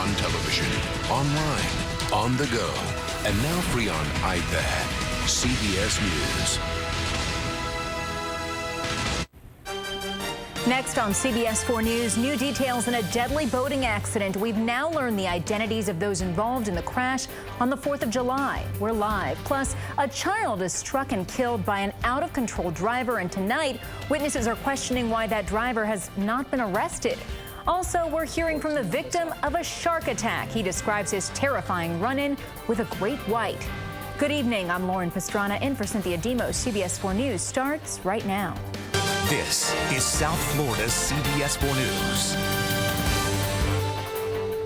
on television, online, on the go, and now free on iPad. CBS News. Next on CBS 4 News, new details in a deadly boating accident. We've now learned the identities of those involved in the crash on the 4th of July. We're live. Plus, a child is struck and killed by an out-of-control driver, and tonight, witnesses are questioning why that driver has not been arrested. Also, we're hearing from the victim of a shark attack. He describes his terrifying run-in with a great white. Good evening. I'm Lauren Pastrana in for Cynthia Demos. CBS 4 News starts right now. This is South Florida's CBS 4 News.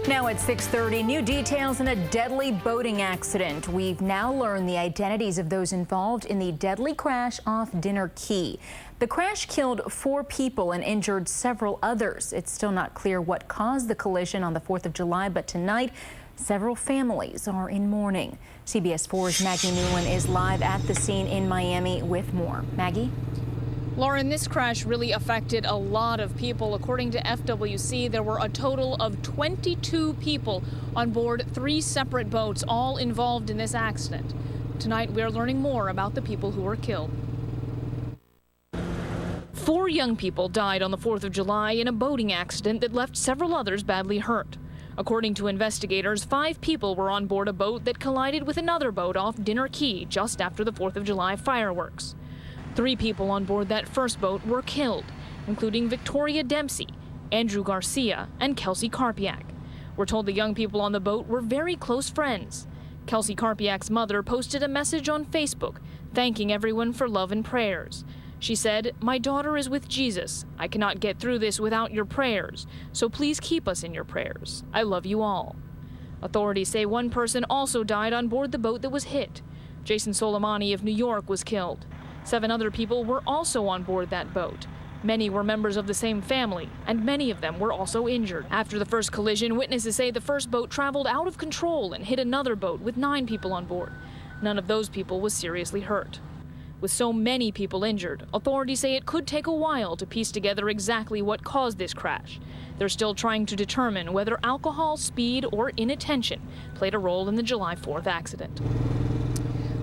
Now at 6:30, new details in a deadly boating accident. We've now learned the identities of those involved in the deadly crash off Dinner Key. The crash killed 4 people and injured several others. It's still not clear what caused the collision on the 4th of July, but tonight, several families are in mourning. CBS 4's Maggie Newland is live at the scene in Miami with more. Maggie? Lauren, this crash really affected a lot of people. According to FWC, there were a total of 22 people on board 3 separate boats, all involved in this accident. Tonight, we're learning more about the people who were killed. 4 young people died on the 4th of July in a boating accident that left several others badly hurt. According to investigators, 5 people were on board a boat that collided with another boat off Dinner Key just after the 4th of July fireworks. 3 people on board that first boat were killed, including Victoria Dempsey, Andrew Garcia, and Kelsey Karpiak. We're told the young people on the boat were very close friends. Kelsey Karpiak's mother posted a message on Facebook thanking everyone for love and prayers. She said, "My daughter is with Jesus. I cannot get through this without your prayers, so please keep us in your prayers. I love you all." Authorities say 1 person also died on board the boat that was hit. Jason Soleimani of New York was killed. 7 other people were also on board that boat. Many were members of the same family, and many of them were also injured. After the first collision, witnesses say the first boat traveled out of control and hit another boat with 9 people on board. None of those people was seriously hurt. With so many people injured, authorities say it could take a while to piece together exactly what caused this crash. They're still trying to determine whether alcohol, speed, or inattention played a role in the July 4th accident.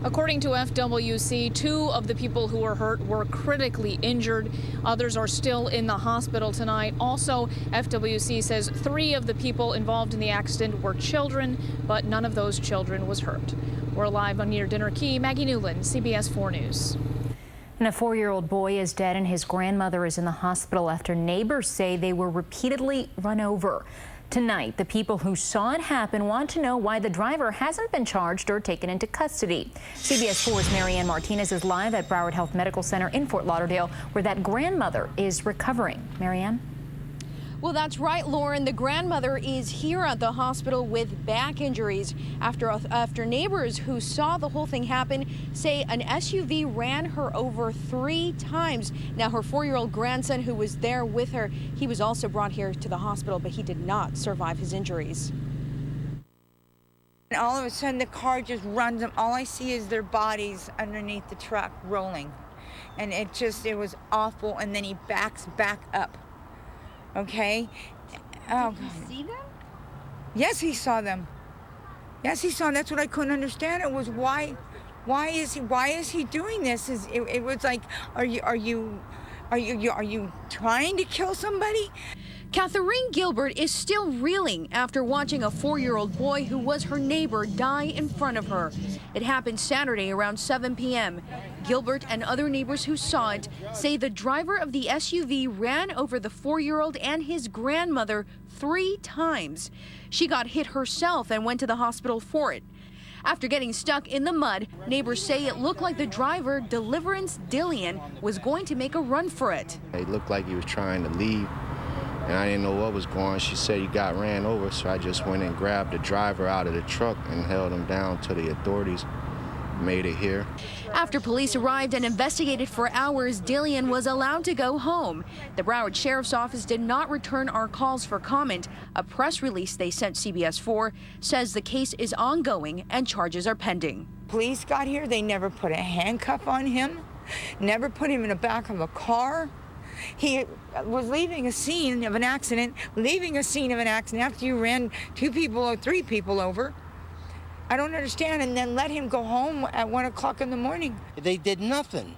According to FWC, 2 of the people who were hurt were critically injured. Others are still in the hospital tonight. Also, FWC says 3 of the people involved in the accident were children, but none of those children was hurt. We're live on near Dinner Key. Maggie Newland, CBS 4 News. And a 4-year-old boy is dead and his grandmother is in the hospital after neighbors say they were repeatedly run over. Tonight, the people who saw it happen want to know why the driver hasn't been charged or taken into custody. CBS 4's Marianne Martinez is live at Broward Health Medical Center in Fort Lauderdale, where that grandmother is recovering. Marianne? Well, that's right, Lauren. The grandmother is here at the hospital with back injuries after neighbors who saw the whole thing happen say an SUV ran her over 3 times. Now, her 4-year-old grandson who was there with her, he was also brought here to the hospital, but he did not survive his injuries. And all of a sudden, the car just runs them. All I see is their bodies underneath the truck rolling. And it was awful. And then he backs back up. Okay. Did he see them? Yes, he saw them. Yes, he saw them. That's what I couldn't understand. It was why is he doing this? It was like, are you trying to kill somebody? Catherine Gilbert is still reeling after watching a 4-year-old boy who was her neighbor die in front of her. It happened Saturday around 7 p.m. Gilbert and other neighbors who saw it say the driver of the SUV ran over the 4-year-old and his grandmother 3 times. She got hit herself and went to the hospital for it. After getting stuck in the mud, neighbors say it looked like the driver, Deliverance Dillian, was going to make a run for it. It looked like he was trying to leave, and I didn't know what was going on. She said he got ran over, so I just went and grabbed the driver out of the truck and held him down till the authorities made it here. After police arrived and investigated for hours, Dillian was allowed to go home. The Broward Sheriff's Office did not return our calls for comment. A press release they sent CBS 4 says the case is ongoing and charges are pending. Police got here, they never put a handcuff on him, never put him in the back of a car. He was leaving a scene of an accident after you ran 2 people or 3 people over. I don't understand, and then let him go home at 1 o'clock in the morning. They did nothing.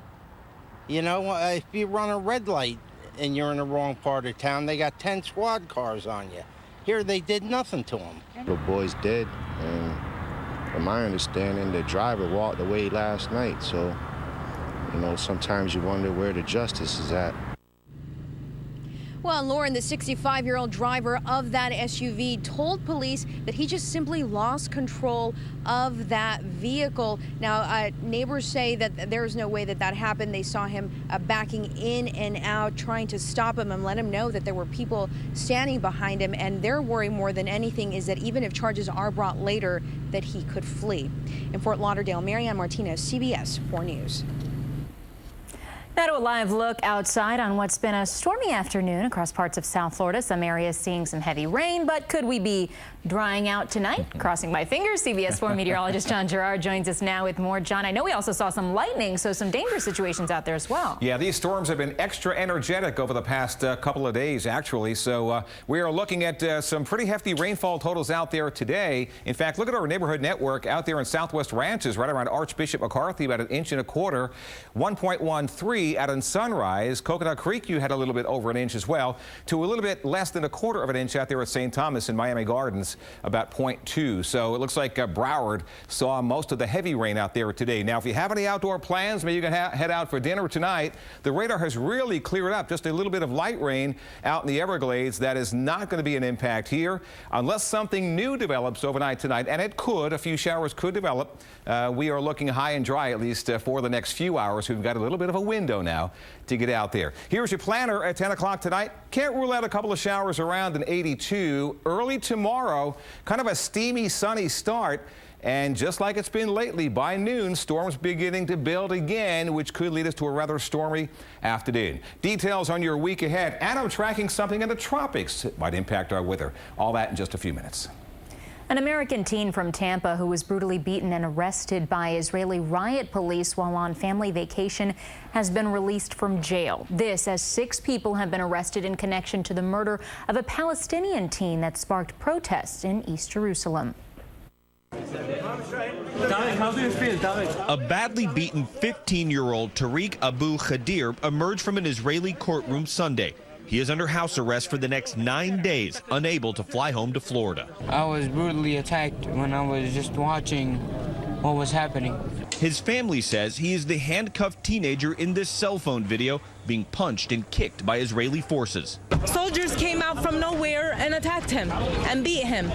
You know, if you run a red light and you're in the wrong part of town, they got 10 squad cars on you. Here, they did nothing to him. The boy's dead, and from my understanding, the driver walked away last night. So, you know, sometimes you wonder where the justice is at. Well, Lauren, the 65-year-old driver of that SUV told police that he just simply lost control of that vehicle. Now, neighbors say that there's no way that happened. They saw him backing in and out, trying to stop him and let him know that there were people standing behind him. And their worry more than anything is that even if charges are brought later, that he could flee. In Fort Lauderdale, Marianne Martinez, CBS 4 News. Now to a live look outside on what's been a stormy afternoon across parts of South Florida. Some areas seeing some heavy rain, but could we be drying out tonight? Crossing my fingers. CBS 4 meteorologist John Gerard joins us now with more. John, I know we also saw some lightning, so some dangerous situations out there as well. Yeah, these storms have been extra energetic over the past couple of days, actually. So we are looking at some pretty hefty rainfall totals out there today. In fact, look at our neighborhood network out there in Southwest Ranches, right around Archbishop McCarthy, about 1.25 inches, 1.13 out in Sunrise. Coconut Creek, you had a little bit over 1 inch as well, to a little bit less than 1/4 inch out there at St. Thomas in Miami Gardens, about 0.2. So it looks like Broward saw most of the heavy rain out there today. Now, if you have any outdoor plans, maybe you can head out for dinner tonight. The radar has really cleared up. Just a little bit of light rain out in the Everglades. That is not going to be an impact here unless something new develops overnight tonight, and it could. A few showers could develop. We are looking high and dry, at least for the next few hours. We've got a little bit of a window now to get out there. Here's your planner at 10 o'clock tonight. Can't rule out a couple of showers around an 82. Early tomorrow, kind of a steamy, sunny start. And just like it's been lately, by noon, storms beginning to build again, which could lead us to a rather stormy afternoon. Details on your week ahead. And I'm tracking something in the tropics that might impact our weather. All that in just a few minutes. An American teen from Tampa who was brutally beaten and arrested by Israeli riot police while on family vacation has been released from jail. This as 6 people have been arrested in connection to the murder of a Palestinian teen that sparked protests in East Jerusalem. A badly beaten 15-year-old Tariq Abu Khadir emerged from an Israeli courtroom Sunday. He is under house arrest for the next 9 days, unable to fly home to Florida. I was brutally attacked when I was just watching what was happening. His family says he is the handcuffed teenager in this cell phone video being punched and kicked by Israeli forces. Soldiers came out from nowhere and attacked him and beat him.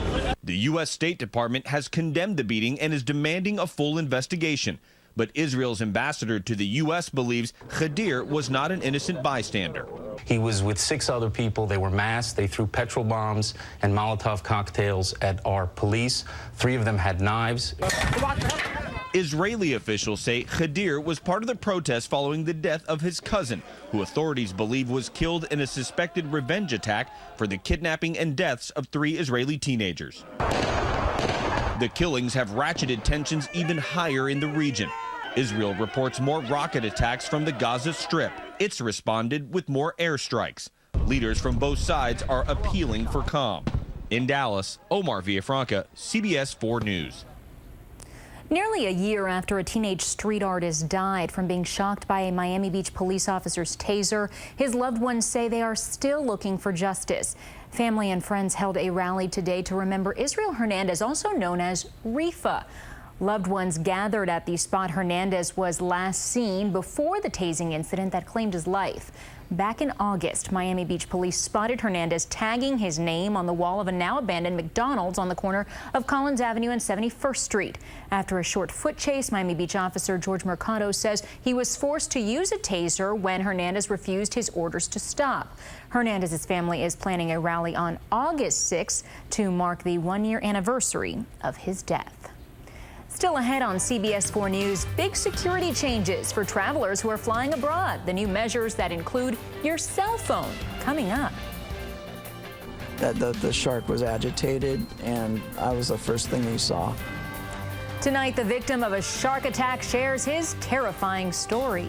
The U.S. State Department has condemned the beating and is demanding a full investigation. But Israel's ambassador to the U.S. believes Khadir was not an innocent bystander. He was with 6 other people. They were masked. They threw petrol bombs and Molotov cocktails at our police. 3 of them had knives. Israeli officials say Khadir was part of the protest following the death of his cousin, who authorities believe was killed in a suspected revenge attack for the kidnapping and deaths of 3 Israeli teenagers. The killings have ratcheted tensions even higher in the region. Israel reports more rocket attacks from the Gaza Strip. It's responded with more airstrikes. Leaders from both sides are appealing for calm. In Dallas, Omar Villafranca, CBS 4 News. Nearly a year after a teenage street artist died from being shocked by a Miami Beach police officer's taser, his loved ones say they are still looking for justice. Family and friends held a rally today to remember Israel Hernandez, also known as Rifa. Loved ones gathered at the spot Hernandez was last seen before the tasing incident that claimed his life. Back in August, Miami Beach police spotted Hernandez tagging his name on the wall of a now abandoned McDonald's on the corner of Collins Avenue and 71st Street. After a short foot chase, Miami Beach officer George Mercado says he was forced to use a taser when Hernandez refused his orders to stop. Hernandez's family is planning a rally on August 6th to mark the 1-year anniversary of his death. Still ahead on CBS 4 News, big security changes for travelers who are flying abroad. The new measures that include your cell phone coming up. The shark was agitated, and I was the first thing he saw. Tonight, the victim of a shark attack shares his terrifying story.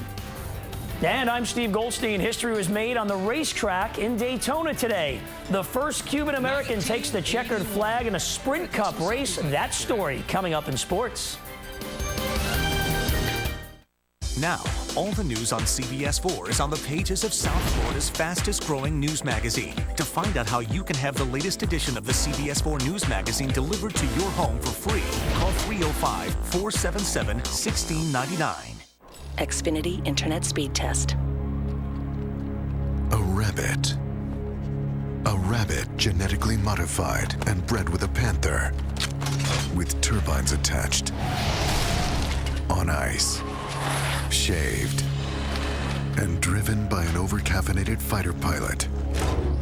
And I'm Steve Goldstein. History was made on the racetrack in Daytona today. The first Cuban American takes the checkered flag in a Sprint Cup race. That story coming up in sports. Now, all the news on CBS 4 is on the pages of South Florida's fastest-growing news magazine. To find out how you can have the latest edition of the CBS 4 News Magazine delivered to your home for free, call 305-477-1699. Xfinity Internet Speed Test. A rabbit. A rabbit genetically modified and bred with a panther. With turbines attached. On ice. Shaved. And driven by an overcaffeinated fighter pilot.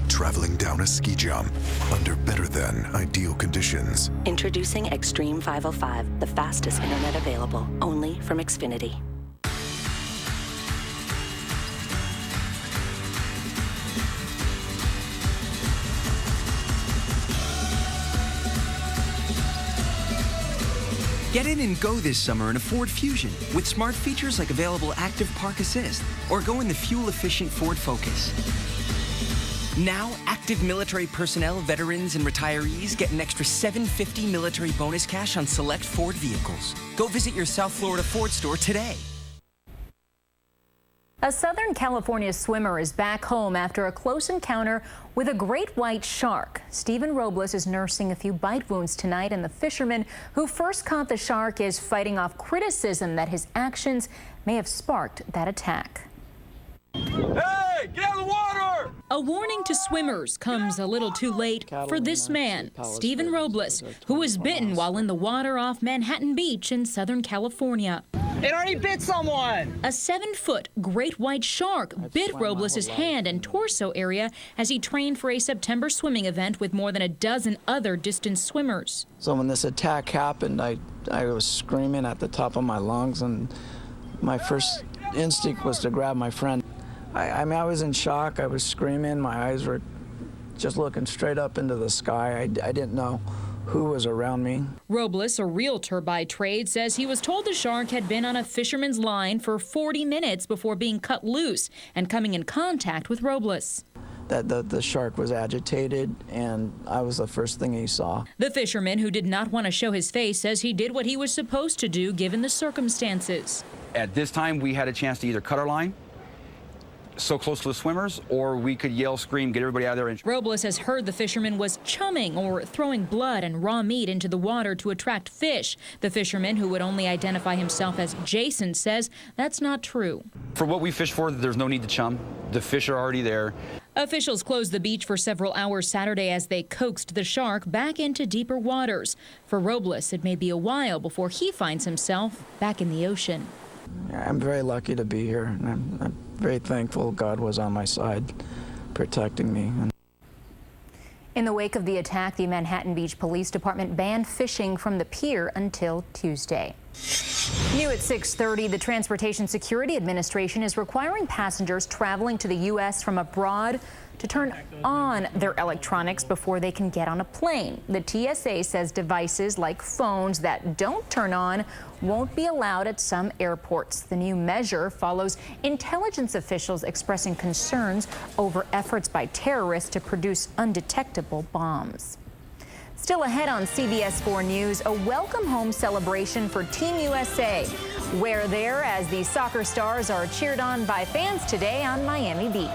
Traveling down a ski jump under better than ideal conditions. Introducing Extreme 505, the fastest internet available, only from Xfinity. Get in and go this summer in a Ford Fusion with smart features like available active park assist, or go in the fuel-efficient Ford Focus. Now, active military personnel, veterans, and retirees get an extra $750 military bonus cash on select Ford vehicles. Go visit your South Florida Ford store today. A Southern California swimmer is back home after a close encounter with a great white shark. Stephen Robles is nursing a few bite wounds tonight, and the fisherman who first caught the shark is fighting off criticism that his actions may have sparked that attack. Hey, get out of the water! A warning to swimmers comes a little too late for this man, Stephen Robles, who was bitten while in the water off Manhattan Beach in Southern California. It already bit someone! A 7-foot great white shark bit Robles' hand and torso area as he trained for a September swimming event with more than a dozen other distance swimmers. So when this attack happened, I was screaming at the top of my lungs, and my first instinct was to grab my friend. I mean, I was in shock. I was screaming. My eyes were just looking straight up into the sky. I didn't know who was around me. Robles, a realtor by trade, says he was told the shark had been on a fisherman's line for 40 minutes before being cut loose and coming in contact with Robles. That the shark was agitated, and I was the first thing he saw. The fisherman, who did not want to show his face, says he did what he was supposed to do given the circumstances. At this time, we had a chance to either cut our line so close to the swimmers, or we could yell, scream, get everybody out of there. Robles has heard the fisherman was chumming or throwing blood and raw meat into the water to attract fish. The fisherman, who would only identify himself as Jason, says that's not true. For what we fish for, there's no need to chum. The fish are already there. Officials closed the beach for several hours Saturday as they coaxed the shark back into deeper waters. For Robles, it may be a while before he finds himself back in the ocean. I'm very lucky to be here, and I'm very thankful God was on my side, protecting me. In the wake of the attack, the Manhattan Beach Police Department banned fishing from the pier until Tuesday. New at 6:30, the Transportation Security Administration is requiring passengers traveling to the U.S. from abroad to turn on their electronics before they can get on a plane. The TSA says devices like phones that don't turn on won't be allowed at some airports. The new measure follows intelligence officials expressing concerns over efforts by terrorists to produce undetectable bombs. Still ahead on CBS 4 News, a welcome home celebration for Team USA. We're there as the soccer stars are cheered on by fans today on Miami Beach.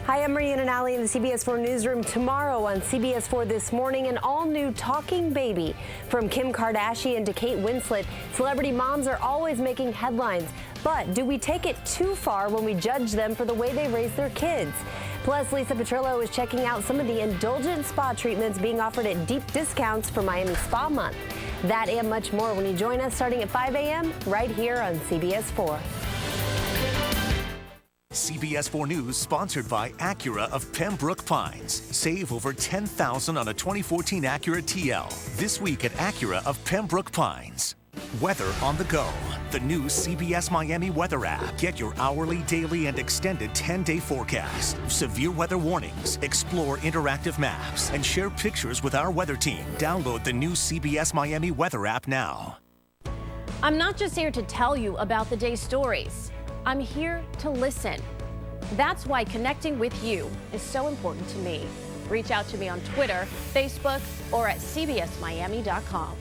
Hi, I'm Marianne and Allie in the CBS 4 newsroom. Tomorrow on CBS 4 This Morning, an all-new talking baby. From Kim Kardashian to Kate Winslet, celebrity moms are always making headlines. But do we take it too far when we judge them for the way they raise their kids? Plus, Lisa Petrillo is checking out some of the indulgent spa treatments being offered at deep discounts for Miami Spa Month. That and much more when you join us starting at 5 a.m. right here on CBS 4. CBS 4 News sponsored by Acura of Pembroke Pines. Save over $10,000 on a 2014 Acura TL this week at Acura of Pembroke Pines. Weather on the go. The new CBS Miami weather app. Get your hourly, daily, and extended 10-day forecast. Severe weather warnings. Explore interactive maps and share pictures with our weather team. Download the new CBS Miami weather app now. I'm not just here to tell you about the day's stories. I'm here to listen. That's why connecting with you is so important to me. Reach out to me on Twitter, Facebook, or at cbsmiami.com.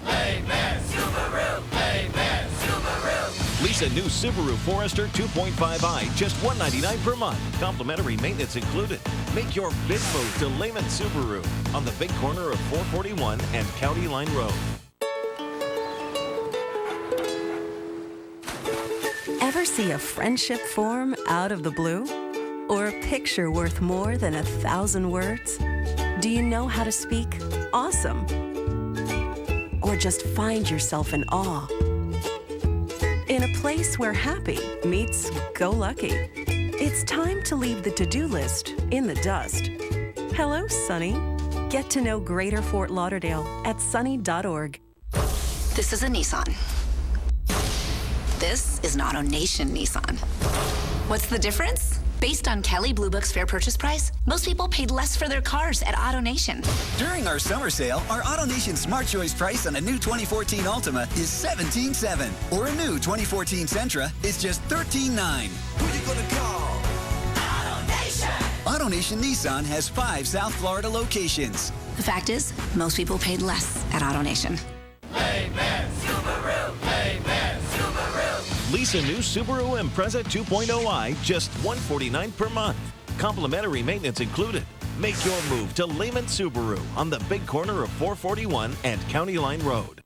Amen, Subaru. Amen, Subaru. Lease a new Subaru Forester 2.5i, just $199 per month. Complimentary maintenance included. Make your big move to Lehman Subaru on the big corner of 441 and County Line Road. Ever see a friendship form out of the blue? Or a picture worth more than 1,000 words? Do you know how to speak awesome? Or just find yourself in awe? In a place where happy meets go lucky. It's time to leave the to-do list in the dust. Hello, Sunny. Get to know Greater Fort Lauderdale at sunny.org. This is a Nissan. This is an AutoNation Nissan. What's the difference? Based on Kelley Blue Book's fair purchase price, most people paid less for their cars at AutoNation. During our summer sale, our AutoNation Smart Choice price on a new 2014 Altima is $17,700, or a new 2014 Sentra is just $13,900. Who you gonna call? AutoNation. AutoNation Nissan has 5 South Florida locations. The fact is, most people paid less at AutoNation. Amen, Subaru. Amen, Subaru. Lease a new Subaru Impreza 2.0i, just $149 per month. Complimentary maintenance included. Make your move to Lehman Subaru on the big corner of 441 and County Line Road.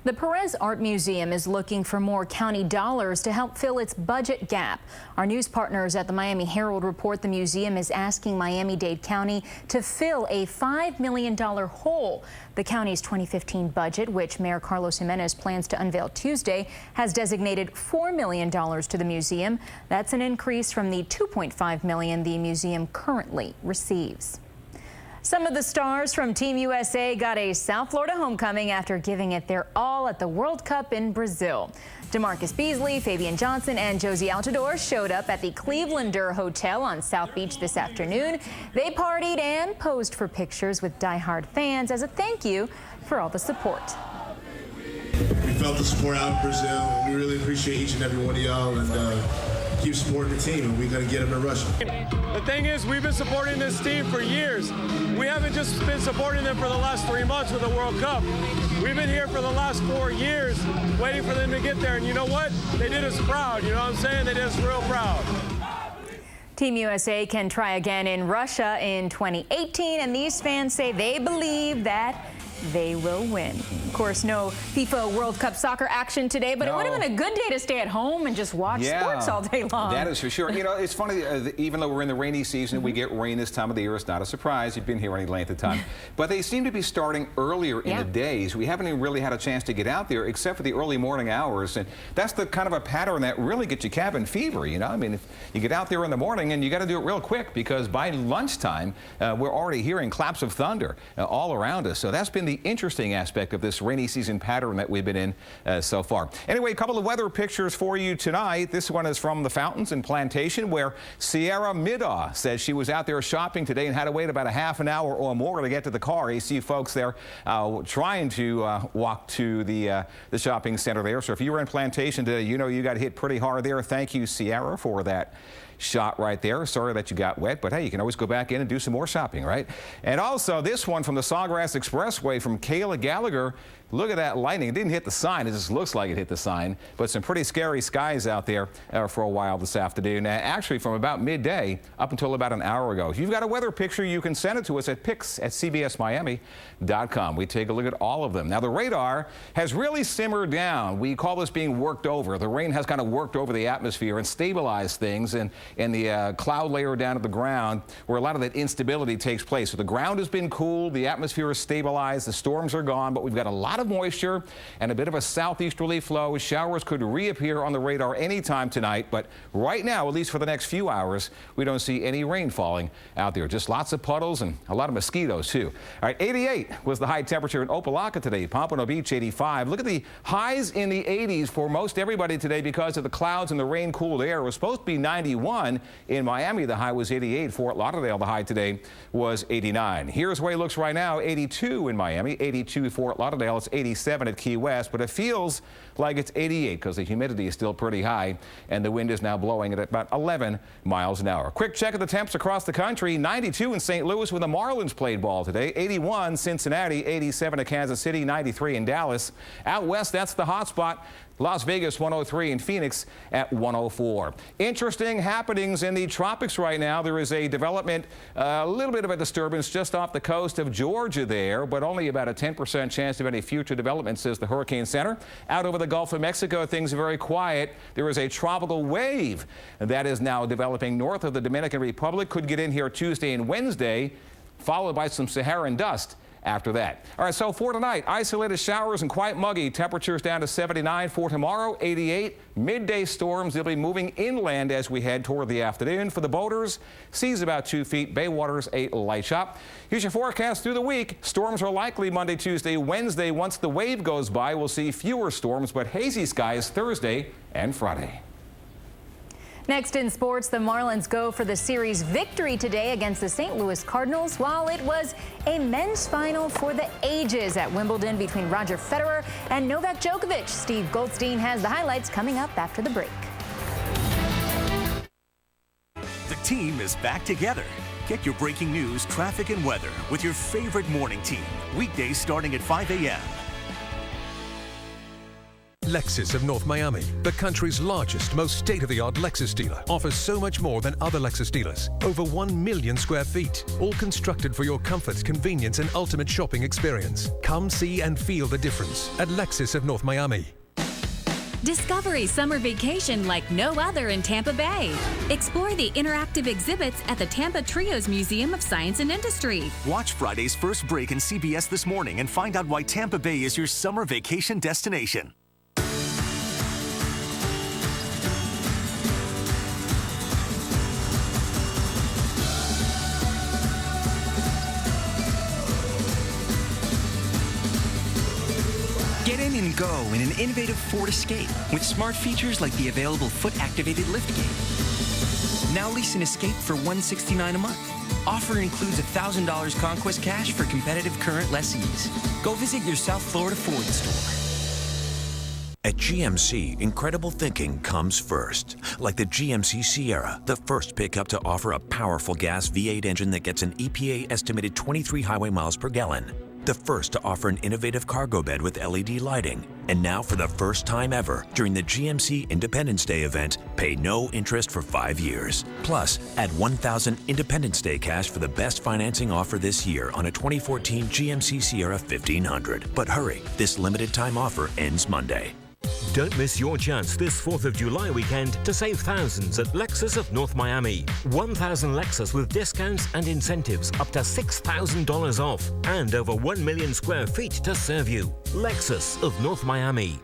The Perez Art Museum is looking for more county dollars to help fill its budget gap. Our news partners at the Miami Herald report the museum is asking Miami-Dade County to fill a $5 million hole. The county's 2015 budget, which Mayor Carlos Jimenez plans to unveil Tuesday, has designated $4 million to the museum. That's an increase from the $2.5 million the museum currently receives. Some of the stars from Team USA got a South Florida homecoming after giving it their all at the World Cup in Brazil. DeMarcus Beasley, Fabian Johnson, and Josie Altidore showed up at the Clevelander Hotel on South Beach this afternoon. They partied and posed for pictures with diehard fans as a thank you for all the support. We felt the support out in Brazil. We really appreciate each and every one of y'all, and keep supporting the team, and we're going to get them in Russia. The thing is, we've been supporting this team for years. We haven't just been supporting them for the last 3 months with the World Cup. We've been here for the last 4 years waiting for them to get there, and you know what? They did us proud, you know what I'm saying? They did us real proud. Team USA can try again in Russia in 2018, and these fans say they believe that they will win. Of course, no FIFA World Cup soccer action today, but it would have been a good day to stay at home and just watch sports all day long. That is for sure. You know, it's funny, even though we're in the rainy season, we get rain this time of the year. It's not a surprise. You've been here any length of time. But they seem to be starting earlier in the days. We haven't even really had a chance to get out there except for the early morning hours. And that's the kind of a pattern that really gets you cabin fever, you know? I mean, if you get out there in the morning, and you got to do it real quick because by lunchtime, we're already hearing claps of thunder all around us. So that's been the interesting aspect of this rainy season pattern that we've been in so far. Anyway, a couple of weather pictures for you tonight. This one is from the Fountains and Plantation, where Sierra Middaugh says she was out there shopping today and had to wait about a half an hour or more to get to the car. You see folks there trying to walk to the shopping center there. So if you were in Plantation today, you know you got hit pretty hard there. Thank you, Sierra, for that shot right there. Sorry that you got wet, but hey, you can always go back in and do some more shopping, right? And also this one from the Sawgrass Expressway from Kayla Gallagher. Look at that lightning. It didn't hit the sign. It just looks like it hit the sign. But some pretty scary skies out there for a while this afternoon. Actually, from about midday up until about an hour ago. If you've got a weather picture, you can send it to us at pics@cbsmiami.com. We take a look at all of them. Now, the radar has really simmered down. We call this being worked over. The rain has kind of worked over the atmosphere and stabilized things and the cloud layer down at the ground where a lot of that instability takes place. So the ground has been cooled. The atmosphere is stabilized. The storms are gone, but we've got a lot of moisture and a bit of a southeasterly flow. Showers could reappear on the radar anytime tonight, but right now, at least for the next few hours, we don't see any rain falling out there. Just lots of puddles and a lot of mosquitoes, too. All right, 88 was the high temperature in Opelika today. Pompano Beach, 85. Look at the highs in the 80s for most everybody today because of the clouds and the rain-cooled air. It was supposed to be 91 in Miami. The high was 88. Fort Lauderdale, the high today was 89. Here's the way it looks right now. 82 in Miami, 82 Fort Lauderdale. It's it's 87 at Key West, but it feels like it's 88 because the humidity is still pretty high and the wind is now blowing at about 11 miles an hour. Quick check of the temps across the country. 92 in St. Louis when the Marlins played ball today. 81 Cincinnati, 87 at Kansas City, 93 in Dallas. Out west, that's the hot spot. Las Vegas 103 and Phoenix at 104. Interesting happenings in the tropics right now. There is a development, a little bit of a disturbance just off the coast of Georgia there, but only about a 10% chance of any future development, says the Hurricane Center. Out over the Gulf of Mexico, things are very quiet. There is a tropical wave that is now developing north of the Dominican Republic. Could get in here Tuesday and Wednesday, followed by some Saharan dust after that. All right, so for tonight, isolated showers and quite muggy. Temperatures down to 79. For tomorrow, 88. Midday storms. They'll be moving inland as we head toward the afternoon. For the boaters, seas about 2 feet. Bay waters a light chop. Here's your forecast through the week. Storms are likely Monday, Tuesday, Wednesday. Once the wave goes by, we'll see fewer storms, but hazy skies Thursday and Friday. Next in sports, the Marlins go for the series victory today against the St. Louis Cardinals, while it was a men's final for the ages at Wimbledon between Roger Federer and Novak Djokovic. Steve Goldstein has the highlights coming up after the break. The team is back together. Get your breaking news, traffic, and weather with your favorite morning team. Weekdays starting at 5 a.m. Lexus of North Miami, the country's largest, most state-of-the-art Lexus dealer, offers so much more than other Lexus dealers. Over 1 million square feet, all constructed for your comfort, convenience, and ultimate shopping experience. Come see and feel the difference at Lexus of North Miami. Discover a summer vacation like no other in Tampa Bay. Explore the interactive exhibits at the Tampa Trios Museum of Science and Industry. Watch Friday's First Break in CBS This Morning and find out why Tampa Bay is your summer vacation destination. Get in and go in an innovative Ford Escape with smart features like the available foot-activated liftgate. Now lease an Escape for $169 a month. Offer includes $1,000 Conquest cash for competitive current lessees. Go visit your South Florida Ford store. At GMC, incredible thinking comes first. Like the GMC Sierra, the first pickup to offer a powerful gas V8 engine that gets an EPA estimated 23 highway miles per gallon. The first to offer an innovative cargo bed with LED lighting. And now for the first time ever, during the GMC Independence Day event, pay no interest for 5 years. Plus, add $1,000 Independence Day cash for the best financing offer this year on a 2014 GMC Sierra 1500. But hurry, this limited time offer ends Monday. Don't miss your chance this 4th of July weekend to save thousands at Lexus of North Miami. 1,000 Lexus with discounts and incentives up to $6,000 off and over 1 million square feet to serve you. Lexus of North Miami.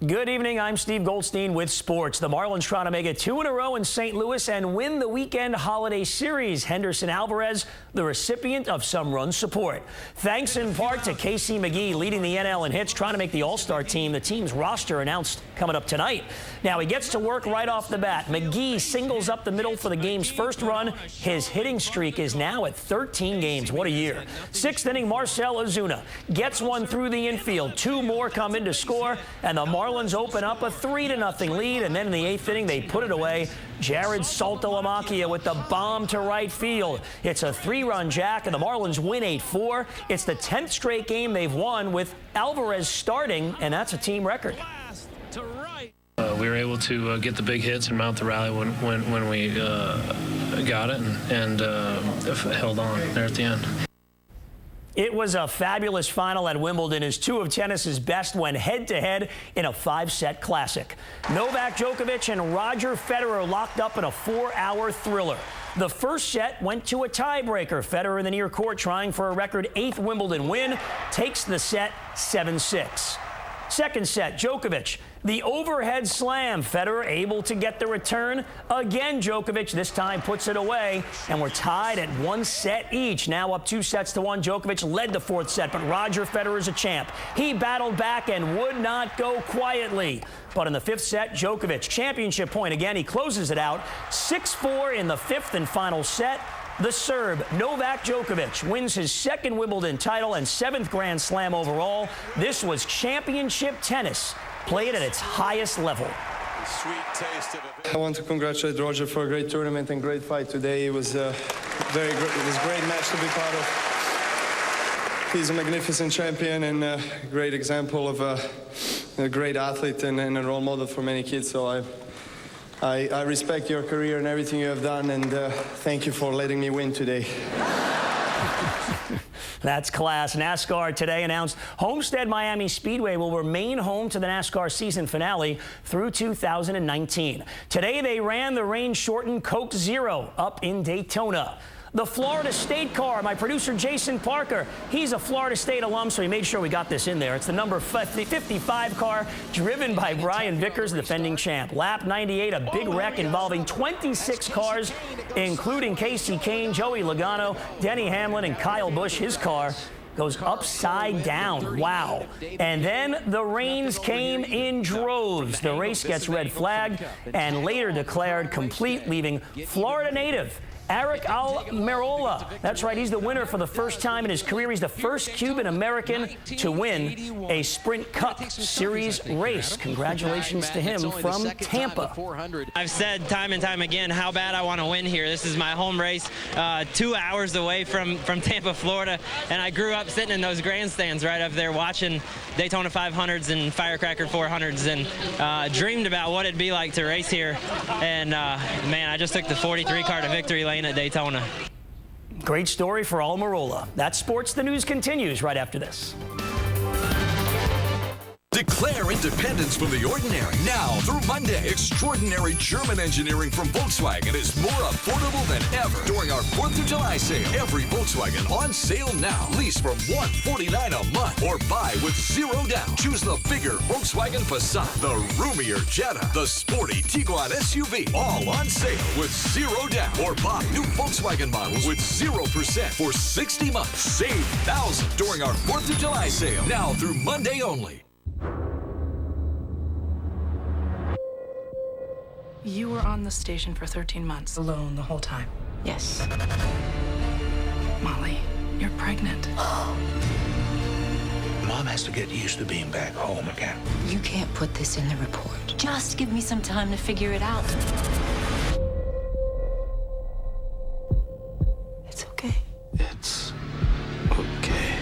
Good evening, I'm Steve Goldstein with sports. The Marlins trying to make it 2 in a row in St. Louis and win the weekend holiday series. Henderson Alvarez, the recipient of some run support. Thanks in part to Casey McGee leading the NL in hits, trying to make the All-Star team. The team's roster announced coming up tonight. Now he gets to work right off the bat. McGee singles up the middle for the game's first run. His hitting streak is now at 13 games. What a year. 6th inning, Marcell Ozuna gets one through the infield. 2 more come in to score, and the Marlins open up a 3-0 lead, and then in the 8th inning they put it away. Jared Saltalamacchia with the bomb to right field. It's a 3-run jack, and the Marlins win 8-4. It's the 10th straight game they've won with Alvarez starting, and that's a team record. We were able to get the big hits and mount the rally when we got it and held on there at the end. It was a fabulous final at Wimbledon as 2 of tennis's best went head-to-head in a 5-set classic. Novak Djokovic and Roger Federer locked up in a 4-hour thriller. The first set went to a tiebreaker. Federer in the near court trying for a record 8th Wimbledon win, takes the set 7-6. Second set, Djokovic, the overhead slam. Federer able to get the return. Again, Djokovic this time puts it away, and we're tied at 1 set each. Now up 2-1. Djokovic led the 4th set, but Roger Federer is a champ. He battled back and would not go quietly. But in the 5th set, Djokovic, championship point again. He closes it out 6-4 in the 5th and final set. The Serb, Novak Djokovic, wins his second Wimbledon title and 7th Grand Slam overall. This was championship tennis, played at its highest level. I want to congratulate Roger for a great tournament and great fight today. It was a great match to be part of. He's a magnificent champion and a great example of a great athlete and a role model for many kids. So I respect your career and everything you have done, and thank you for letting me win today. That's class. NASCAR today announced Homestead Miami Speedway will remain home to the NASCAR season finale through 2019. Today they ran the rain-shortened Coke Zero up in Daytona. The Florida State car, my producer Jason Parker, he's a Florida State alum, so he made sure we got this in there. It's the number 55 car driven by Brian Vickers, the defending champ. Lap 98, a big wreck involving 26 cars, including Casey Kane, Joey Logano, Denny Hamlin, and Kyle Busch. His car goes upside down. Wow. And then the rains came in droves. The race gets red flagged and later declared complete, leaving Florida native Eric Almirola. That's right, he's the winner for the first time in his career. He's the first Cuban-American to win a Sprint Cup Series race. Congratulations to him from Tampa. I've said time and time again how bad I want to win here. This is my home race, 2 hours away from Tampa, Florida, and I grew up sitting in those grandstands right up there watching Daytona 500s and Firecracker 400s and dreamed about what it'd be like to race here. And man, I just took the 43 car to victory lane at Daytona. Great story for Almirola. That's sports. The news continues right after this. Declare independence from the ordinary. Now through Monday, extraordinary German engineering from Volkswagen is more affordable than ever. During our 4th of July sale, every Volkswagen on sale now. Lease from $149 a month or buy with 0 down. Choose the bigger Volkswagen Passat, the roomier Jetta, the sporty Tiguan SUV, all on sale with 0 down. Or buy new Volkswagen models with 0% for 60 months. Save thousands during our 4th of July sale. Now through Monday only. You were on the station for 13 months, alone the whole time. Yes. Molly, you're pregnant. Mom has to get used to being back home again. You can't put this in the report. Just give me some time to figure it out. It's okay. It's okay.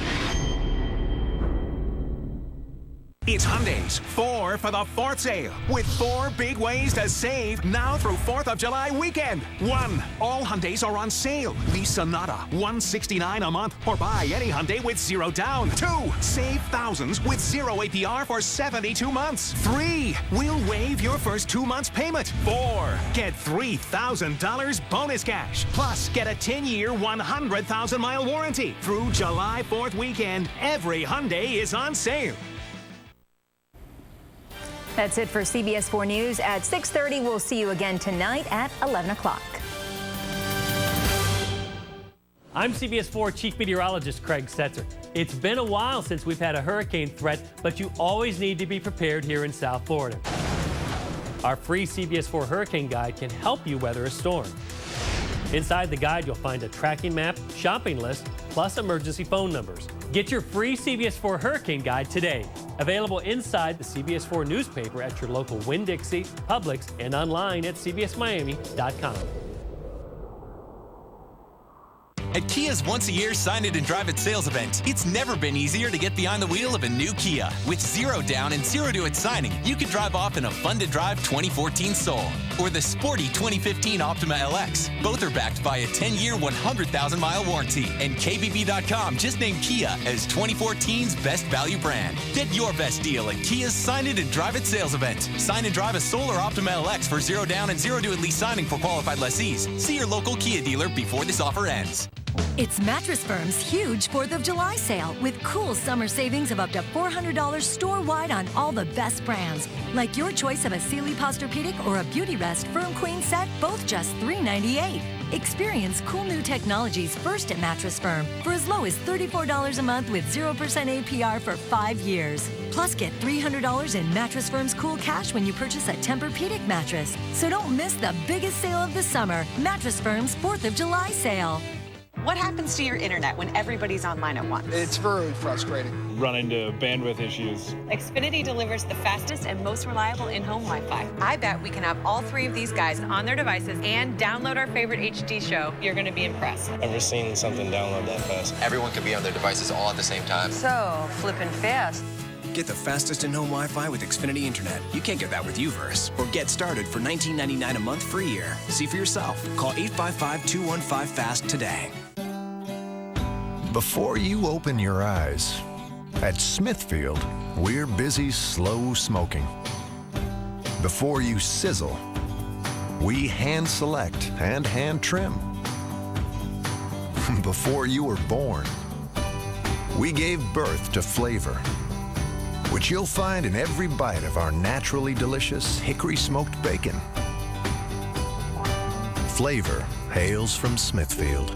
It's Hyundai's 4 for the 4th sale, with 4 big ways to save now through 4th of July weekend. 1. All Hyundais are on sale. Lease Sonata, $169 a month, or buy any Hyundai with 0 down. 2. Save thousands with 0 APR for 72 months. 3. We'll waive your first 2 months payment. 4. Get $3,000 bonus cash. Plus, get a 10-year, 100,000-mile warranty. Through July 4th weekend, every Hyundai is on sale. That's it for CBS 4 News. At 6:30, we'll see you again tonight at 11 o'clock. I'm CBS 4 Chief Meteorologist Craig Setzer. It's been a while since we've had a hurricane threat, but you always need to be prepared here in South Florida. Our free CBS 4 Hurricane Guide can help you weather a storm. Inside the guide, you'll find a tracking map, shopping list, plus emergency phone numbers. Get your free CBS 4 Hurricane Guide today. Available inside the CBS 4 newspaper at your local Winn-Dixie, Publix, and online at cbsmiami.com. At Kia's once-a-year Sign It and Drive It sales event, it's never been easier to get behind the wheel of a new Kia. With 0 down and 0 to its signing, you can drive off in a fun-to-drive 2014 Soul or the sporty 2015 Optima LX. Both are backed by a 10-year, 100,000-mile warranty. And KBB.com just named Kia as 2014's best value brand. Get your best deal at Kia's Sign It and Drive It sales event. Sign and drive a Soul or Optima LX for 0 down and 0 to at lease signing for qualified lessees. See your local Kia dealer before this offer ends. It's Mattress Firm's huge 4th of July sale with cool summer savings of up to $400 store-wide on all the best brands. Like your choice of a Sealy Posturepedic or a Beauty Rest Firm Queen set, both just $398. Experience cool new technologies first at Mattress Firm for as low as $34 a month with 0% APR for 5 years. Plus, get $300 in Mattress Firm's cool cash when you purchase a Tempur-Pedic mattress. So don't miss the biggest sale of the summer, Mattress Firm's 4th of July sale. What happens to your internet when everybody's online at once? It's very frustrating. Run into bandwidth issues. Xfinity delivers the fastest and most reliable in-home Wi-Fi. I bet we can have all 3 of these guys on their devices and download our favorite HD show. You're going to be impressed. Ever seen something download that fast? Everyone can be on their devices all at the same time. So, flipping fast. Get the fastest in-home Wi-Fi with Xfinity Internet. You can't get that with UVerse. Or get started for $19.99 a month for a year. See for yourself. Call 855-215-FAST today. Before you open your eyes, at Smithfield, we're busy slow smoking. Before you sizzle, we hand select and hand trim. Before you were born, we gave birth to flavor, which you'll find in every bite of our naturally delicious hickory smoked bacon. Flavor hails from Smithfield.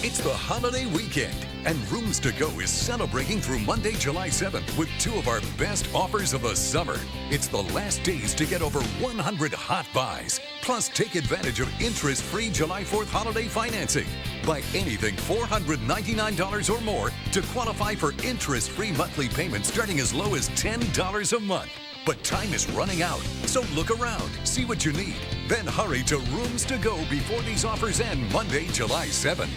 It's the holiday weekend, and Rooms to Go is celebrating through Monday, July 7th with 2 of our best offers of the summer. It's the last days to get over 100 hot buys. Plus, take advantage of interest-free July 4th holiday financing. Buy anything $499 or more to qualify for interest-free monthly payments starting as low as $10 a month. But time is running out, so look around, see what you need. Then hurry to Rooms to Go before these offers end Monday, July 7th.